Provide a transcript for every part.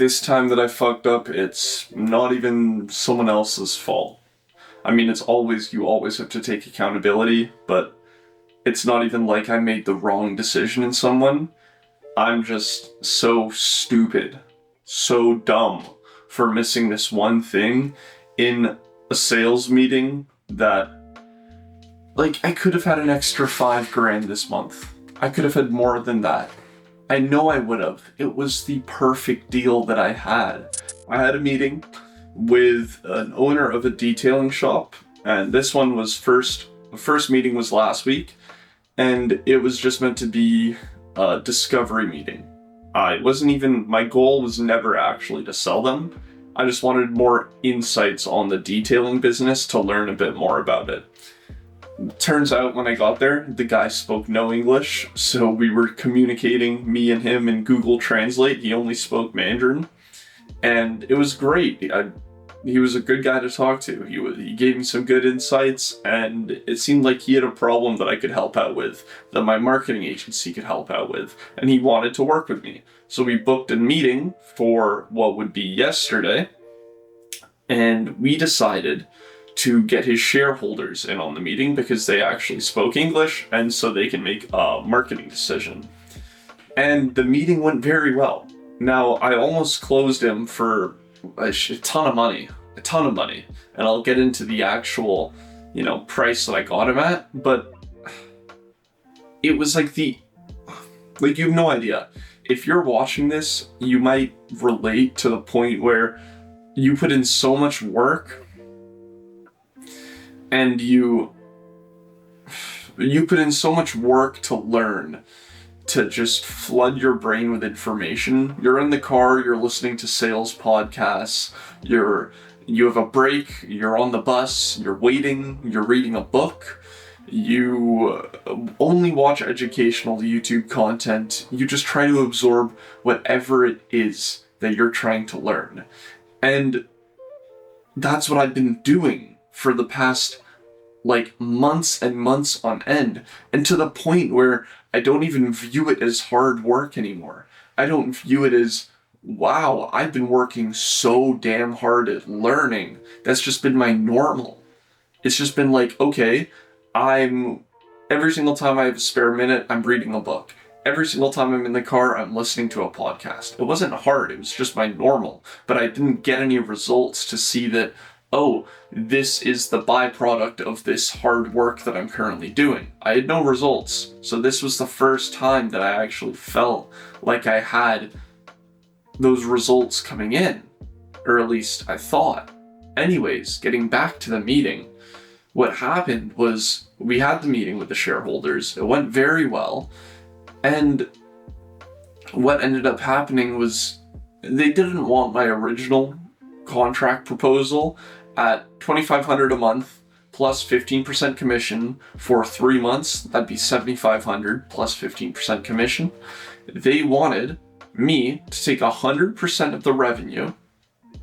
this time that I fucked up, it's not even someone else's fault. I mean, you always have to take accountability, but it's not even like I made the wrong decision in someone. I'm just so stupid, so dumb for missing this one thing in a sales meeting that, like, I could have had an extra $5,000 this month. I could have had more than that. I know I would have. It was the perfect deal that I had. I had a meeting with an owner of a detailing shop, and this one was the first meeting was last week, and it was just meant to be a discovery meeting. My goal was never actually to sell them. I just wanted more insights on the detailing business to learn a bit more about it. Turns out when I got there, the guy spoke no English, so we were communicating, me and him, in Google Translate. He only spoke Mandarin, and it was great. He was a good guy to talk to. He gave me some good insights, and it seemed like he had a problem that I could help out with, that my marketing agency could help out with, and he wanted to work with me. So we booked a meeting for what would be yesterday, and we decided to get his shareholders in on the meeting because they actually spoke English, and so they can make a marketing decision. And the meeting went very well. Now, I almost closed him for a ton of money, and I'll get into the actual, price that I got him at, but it was like you have no idea. If you're watching this, you might relate to the point where you put in so much work, and you put in so much work to learn, to just flood your brain with information. You're in the car, you're listening to sales podcasts, you have a break, you're on the bus, you're waiting, you're reading a book, you only watch educational YouTube content, you just try to absorb whatever it is that you're trying to learn. And that's what I've been doing for the past months and months on end, and to the point where I don't even view it as hard work anymore. I don't view it as, wow, I've been working so damn hard at learning. That's just been my normal. It's just been like, okay, every single time I have a spare minute, I'm reading a book. Every single time I'm in the car, I'm listening to a podcast. It wasn't hard, it was just my normal. But I didn't get any results to see that, oh, this is the byproduct of this hard work that I'm currently doing. I had no results. So this was the first time that I actually felt like I had those results coming in. Or at least I thought. Anyways, getting back to the meeting, what happened was we had the meeting with the shareholders. It went very well. And what ended up happening was they didn't want my original contract proposal at $2,500 a month plus 15% commission for 3 months. That'd be $7,500 plus 15% commission. They wanted me to take 100% of the revenue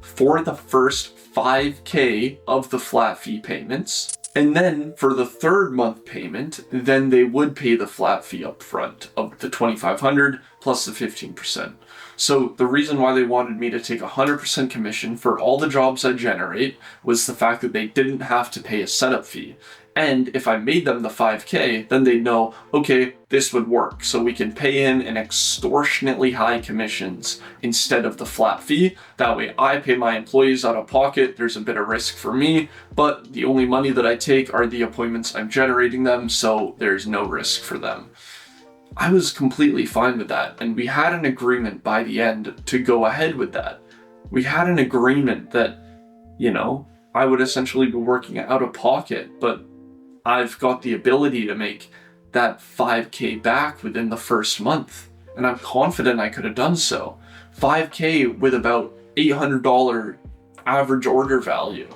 for the first $5,000 of the flat fee payments. And then for the 3rd month payment, then they would pay the flat fee up front of the $2,500 plus the 15%. So the reason why they wanted me to take 100% commission for all the jobs I generate was the fact that they didn't have to pay a setup fee. And if I made them the $5,000, then they'd know, okay, this would work. So we can pay in an extortionately high commissions instead of the flat fee. That way I pay my employees out of pocket. There's a bit of risk for me, but the only money that I take are the appointments I'm generating them, so there's no risk for them. I was completely fine with that, and we had an agreement by the end to go ahead with that. We had an agreement that, I would essentially be working out of pocket, but I've got the ability to make that $5,000 back within the first month, and I'm confident I could have done so. $5,000 with about $800 average order value.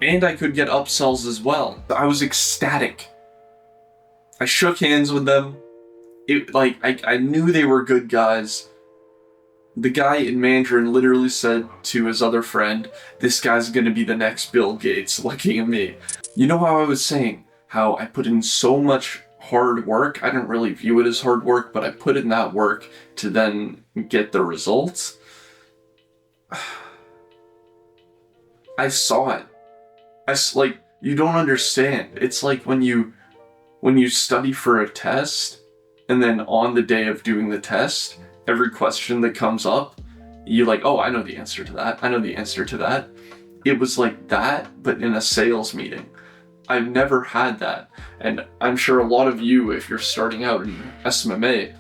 And I could get upsells as well. I was ecstatic. I shook hands with them. I knew they were good guys. The guy in Mandarin literally said to his other friend, "This guy's gonna be the next Bill Gates," looking at me. You know how I was saying how I put in so much hard work. I didn't really view it as hard work, but I put in that work to then get the results. I saw it. Like, you don't understand. It's like when you study for a test, and then on the day of doing the test, every question that comes up, you're like, oh, I know the answer to that. I know the answer to that. It was like that, but in a sales meeting. I've never had that. And I'm sure a lot of you, if you're starting out in SMMA,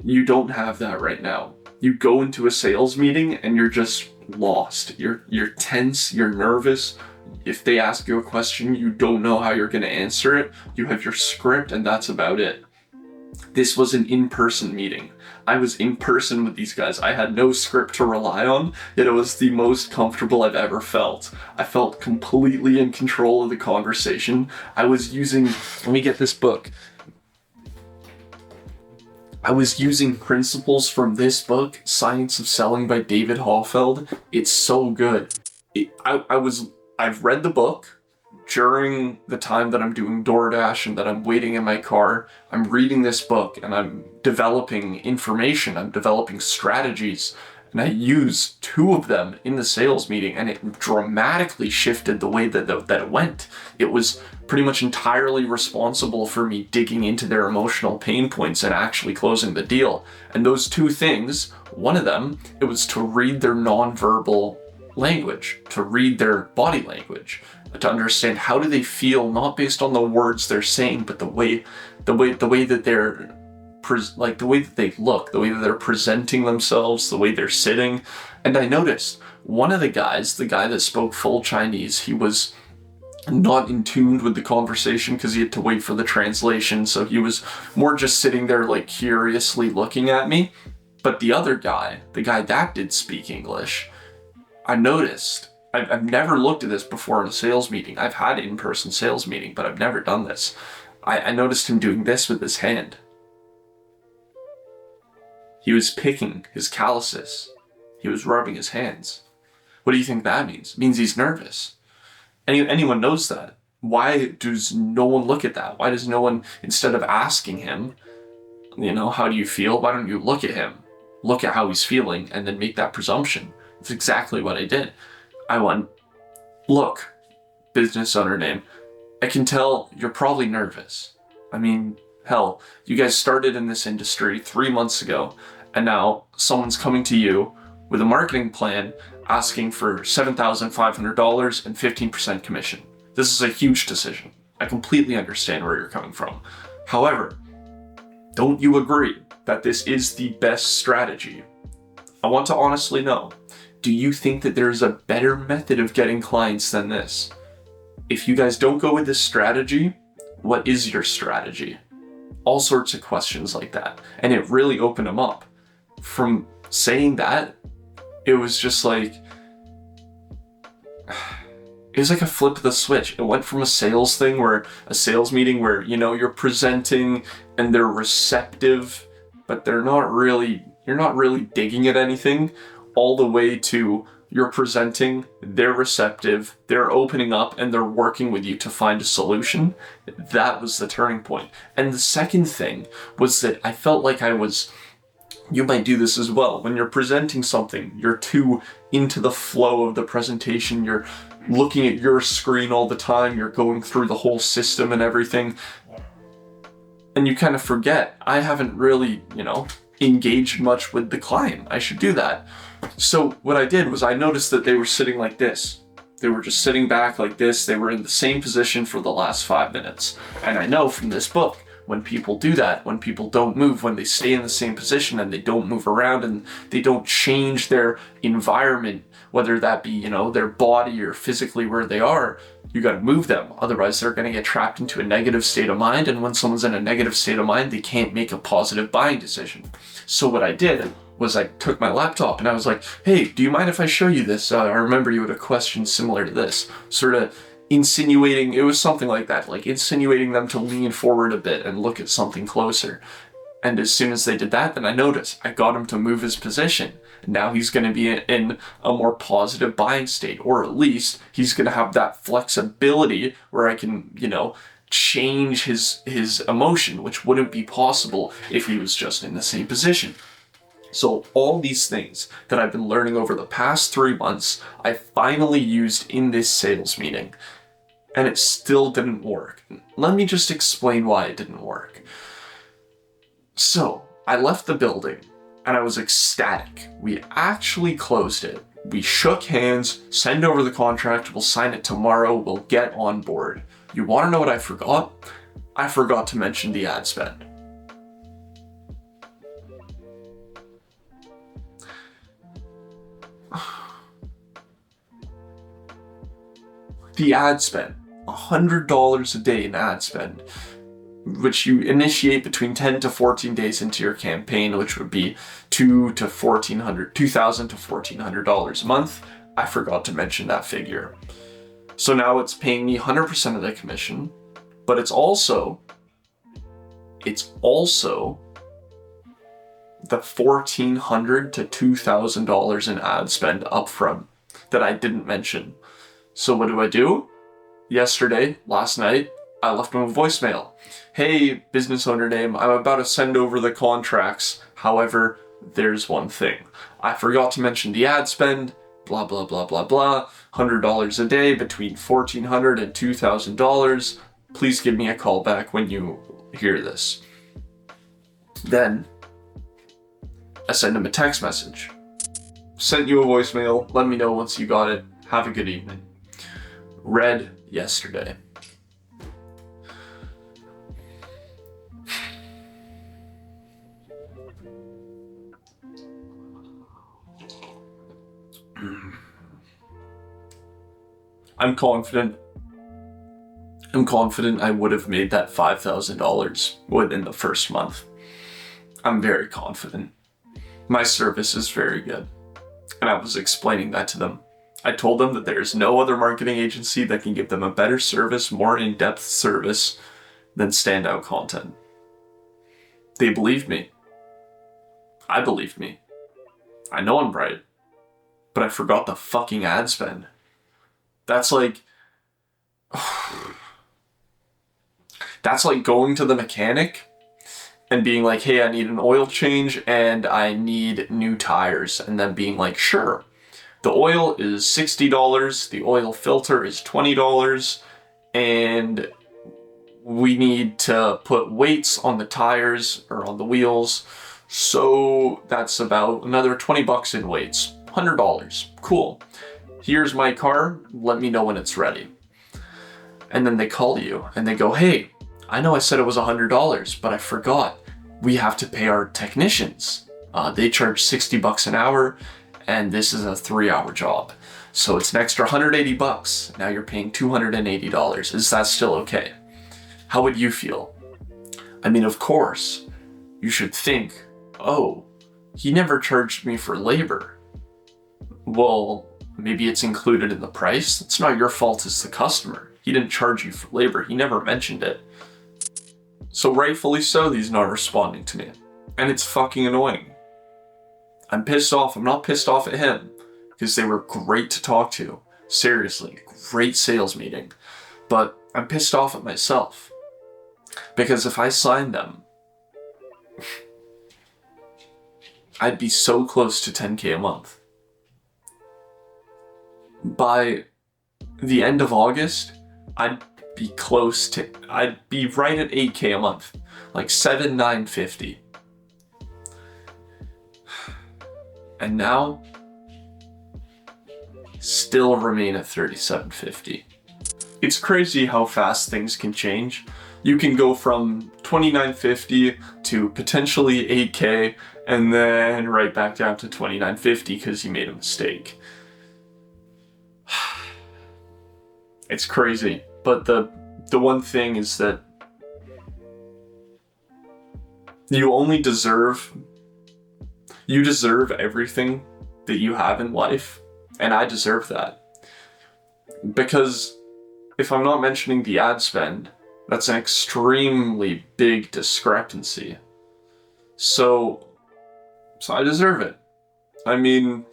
you don't have that right now. You go into a sales meeting and you're just lost. You're tense, you're nervous. If they ask you a question, you don't know how you're going to answer it. You have your script and that's about it. This was an in-person meeting. I was in person with these guys. I had no script to rely on, yet it was the most comfortable I've ever felt. I felt completely in control of the conversation. I was using, let me get this book. I was using principles from this book, Science of Selling by David Hoffeld. It's so good. I've read the book. During the time that I'm doing DoorDash and that I'm waiting in my car, I'm reading this book and I'm developing information, I'm developing strategies, and I used 2 of them in the sales meeting, and it dramatically shifted the way that it went. It was pretty much entirely responsible for me digging into their emotional pain points and actually closing the deal. And those 2 things, one of them, it was to read their nonverbal language, to read their body language, to understand how do they feel, not based on the words they're saying, but the way that they're like the way that they look, the way that they're presenting themselves, the way they're sitting. And I noticed one of the guys, the guy that spoke full Chinese, he was not in tune with the conversation because he had to wait for the translation, so he was more just sitting there like curiously looking at me. But the other guy, the guy that did speak English, I noticed, I've never looked at this before in a sales meeting. I've had an in-person sales meeting, but I've never done this. I noticed him doing this with his hand. He was picking his calluses. He was rubbing his hands. What do you think that means? It means he's nervous. Anyone knows that. Why does no one look at that? Why does no one, instead of asking him, how do you feel? Why don't you look at him? Look at how he's feeling and then make that presumption. That's exactly what I did. I went, look, business owner name, I can tell you're probably nervous. I mean, hell, you guys started in this industry 3 months ago, and now someone's coming to you with a marketing plan asking for $7,500 and 15% commission. This is a huge decision. I completely understand where you're coming from. However, don't you agree that this is the best strategy? I want to honestly know. Do you think that there's a better method of getting clients than this? If you guys don't go with this strategy, what is your strategy? All sorts of questions like that. And it really opened them up. From saying that, it was just like, it was like a flip of the switch. It went from a sales meeting where, you're presenting and they're receptive, but you're not really digging at anything, all the way to you're presenting, they're receptive, they're opening up, and they're working with you to find a solution. That was the turning point. And the second thing was that I felt like you might do this as well. When you're presenting something, you're too into the flow of the presentation, you're looking at your screen all the time, you're going through the whole system and everything, and you kind of forget, I haven't really, engaged much with the client. I should do that. So what I did was I noticed that they were sitting like this. They were just sitting back like this. They were in the same position for the last 5 minutes. And I know from this book, when people do that, when people don't move, when they stay in the same position and they don't move around and they don't change their environment, whether that be, their body or physically where they are, you got to move them. Otherwise, they're going to get trapped into a negative state of mind. And when someone's in a negative state of mind, they can't make a positive buying decision. So what I did was I took my laptop and I was like, hey, do you mind if I show you this? I remember you had a question similar to this. Sort of insinuating, it was something like that, like insinuating them to lean forward a bit and look at something closer. And as soon as they did that, then I noticed I got him to move his position. Now he's going to be in a more positive buying state, or at least he's going to have that flexibility where I can, change his emotion, which wouldn't be possible if he was just in the same position. So all these things that I've been learning over the past 3 months, I finally used in this sales meeting, and it still didn't work. Let me just explain why it didn't work. So I left the building and I was ecstatic. We actually closed it. We shook hands, send over the contract, we'll sign it tomorrow, we'll get on board. You want to know what I forgot? I forgot to mention the ad spend. The ad spend, $100 a day in ad spend, which you initiate between 10 to 14 days into your campaign, which would be $2,000 to $1,400 a month. I forgot to mention that figure. So now it's paying me 100% of the commission, but it's also the $1,400 to $2,000 in ad spend upfront that I didn't mention. So what do? Last night, I left him a voicemail. Hey, business owner name, I'm about to send over the contracts. However, there's one thing. I forgot to mention the ad spend, blah, blah, blah, blah, blah. $100 a day, between $1,400 and $2,000. Please give me a call back when you hear this. Then, I send him a text message. Sent you a voicemail, let me know once you got it. Have a good evening. Read yesterday. I'm confident I would have made that $5,000 within the first month. I'm very confident. My service is very good. And I was explaining that to them. I told them that there is no other marketing agency that can give them a better service, more in-depth service than Standout Content. They believed me. I believed me. I know I'm right. But I forgot the fucking ad spend. That's like going to the mechanic and being like, hey, I need an oil change and I need new tires. And then being like, sure. The oil is $60, the oil filter is $20, and we need to put weights on the tires or on the wheels. So that's about another $20 in weights. $100. Cool. Here's my car. Let me know when it's ready. And then they call you and they go, hey, I know I said it was $100, but I forgot. We have to pay our technicians. They charge $60 an hour, and this is a 3-hour job. So it's an extra $180. Now you're paying $280. Is that still okay? How would you feel? I mean, of course, you should think, oh, he never charged me for labor. Well, maybe it's included in the price. It's not your fault as the customer. He didn't charge you for labor. He never mentioned it. So rightfully so, he's not responding to me. And it's fucking annoying. I'm pissed off. I'm not pissed off at him because they were great to talk to. Seriously, great sales meeting. But I'm pissed off at myself because if I signed them, I'd be so close to 10K a month. By the end of August, I'd be right at 8K a month, like 7,950. And now, still remain at 3,750. It's crazy how fast things can change. You can go from 2,950 to potentially 8K and then right back down to 2,950 because you made a mistake. It's crazy, but the one thing is that you deserve everything that you have in life, and I deserve that. Because if I'm not mentioning the ad spend, that's an extremely big discrepancy. So I deserve it. I mean,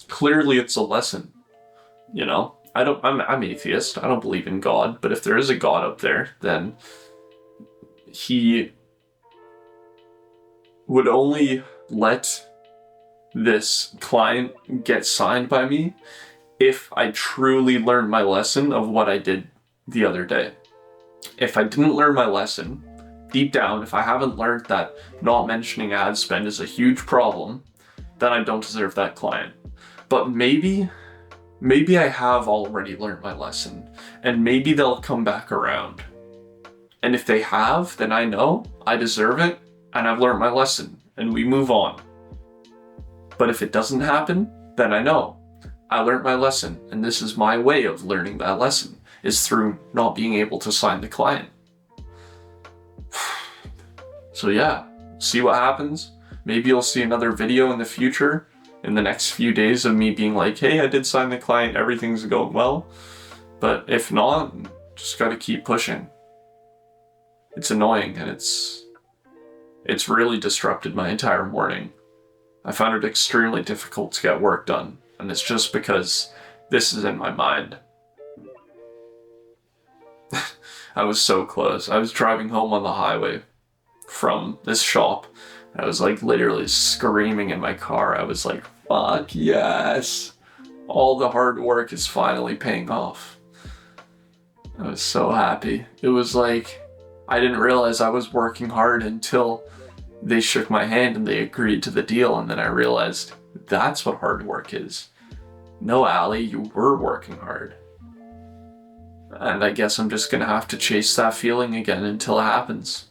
clearly it's a lesson. You know, I'm atheist. I don't believe in God, but if there is a God up there, then he would only let this client get signed by me if I truly learned my lesson of what I did the other day. If I didn't learn my lesson, deep down, if I haven't learned that not mentioning ad spend is a huge problem, then I don't deserve that client. But maybe I have already learned my lesson, and maybe they'll come back around. And if they have, then I know I deserve it, and I've learned my lesson, and we move on. But if it doesn't happen, then I know I learned my lesson, and this is my way of learning that lesson, is through not being able to sign the client. So yeah, see what happens. Maybe you'll see another video in the future, in the next few days, of me being like, hey, I did sign the client, everything's going well. But if not, just gotta keep pushing. It's annoying, and it's really disrupted my entire morning. I found it extremely difficult to get work done, and it's just because this is in my mind. I was so close. I was driving home on the highway from this shop. I was like literally screaming in my car. I was like, fuck yes. All the hard work is finally paying off. I was so happy. It was like, I didn't realize I was working hard until they shook my hand and they agreed to the deal. And then I realized that's what hard work is. No, Ali, you were working hard. And I guess I'm just gonna have to chase that feeling again until it happens.